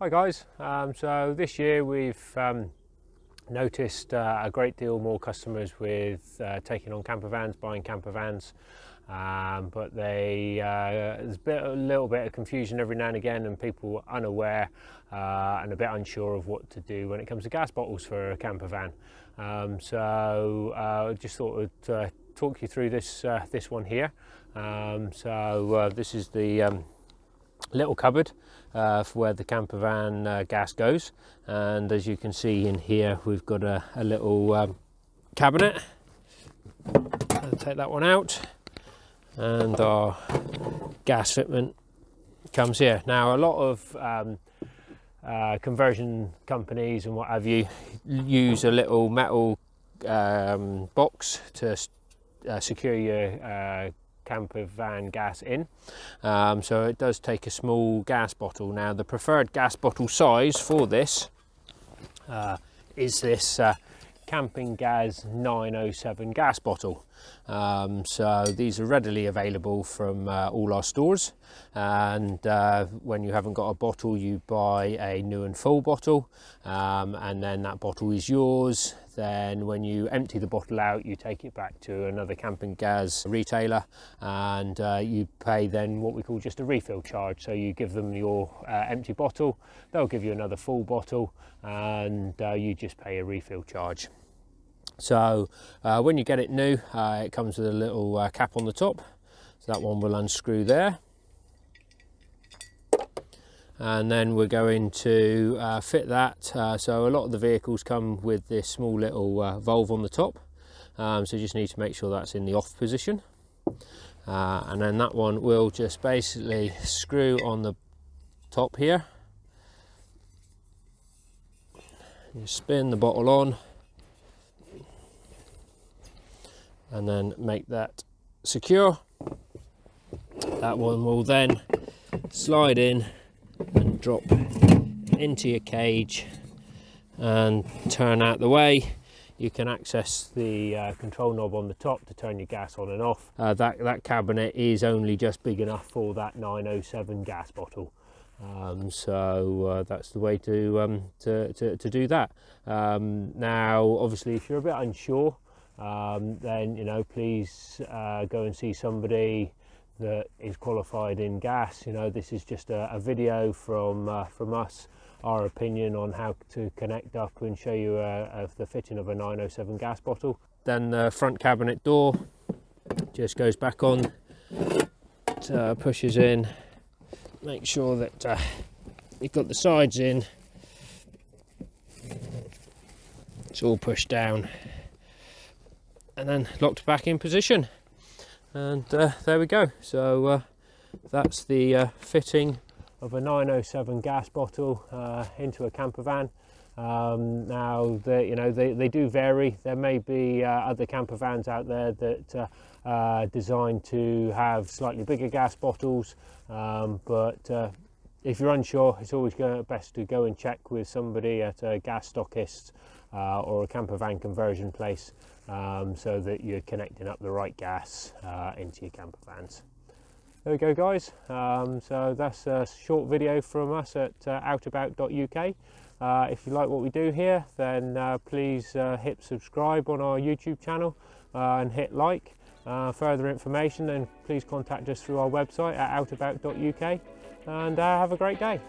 Hi guys, so this year we've noticed a great deal more customers with taking on campervans, buying campervans, but there's a little bit of confusion every now and again, and people unaware and a bit unsure of what to do when it comes to gas bottles for a campervan. So just thought I'd talk you through this one here. This is the little cupboard for where the campervan gas goes, and as you can see in here we've got a little cabinet. I'll take that one out, and our gas fitment comes here. Now a lot of conversion companies and what have you use a little metal box to secure your campervan gas in, so it does take a small gas bottle. Now the preferred gas bottle size for this is this Campingaz 907 gas bottle. So these are readily available from all our stores, and when you haven't got a bottle you buy a new and full bottle, and then that bottle is yours. Then when you empty the bottle out, you take it back to another Campingaz retailer, and you pay then what we call just a refill charge. So you give them your empty bottle, they'll give you another full bottle, and you just pay a refill charge. So when you get it new, it comes with a little cap on the top, so that one will unscrew there. And then we're going to fit that, so a lot of the vehicles come with this small little valve on the top, so you just need to make sure that's in the off position, and then that one will just basically screw on the top here. You spin the bottle on and then make that secure. That one will then slide in and drop into your cage and turn out the way. You can access the control knob on the top to turn your gas on and off. That cabinet is only just big enough for that 907 gas bottle, so that's the way to do that. Now obviously if you're a bit unsure, then please go and see somebody that is qualified in gas. This is just a video from us, our opinion on how to connect up and show you the fitting of a 907 gas bottle. Then the front cabinet door just goes back on, pushes in, make sure that you've got the sides in, it's all pushed down and then locked back in position. And there we go. So that's the fitting of a 907 gas bottle into a campervan. Now they do vary. There may be other campervans out there that are designed to have slightly bigger gas bottles, but if you're unsure, it's always best to go and check with somebody at a gas stockist or a campervan conversion place, so that you're connecting up the right gas into your campervans. There we go guys, so that's a short video from us at outabout.uk. If you like what we do here, then please hit subscribe on our YouTube channel and hit like. Further information, then please contact us through our website at outabout.uk, and have a great day.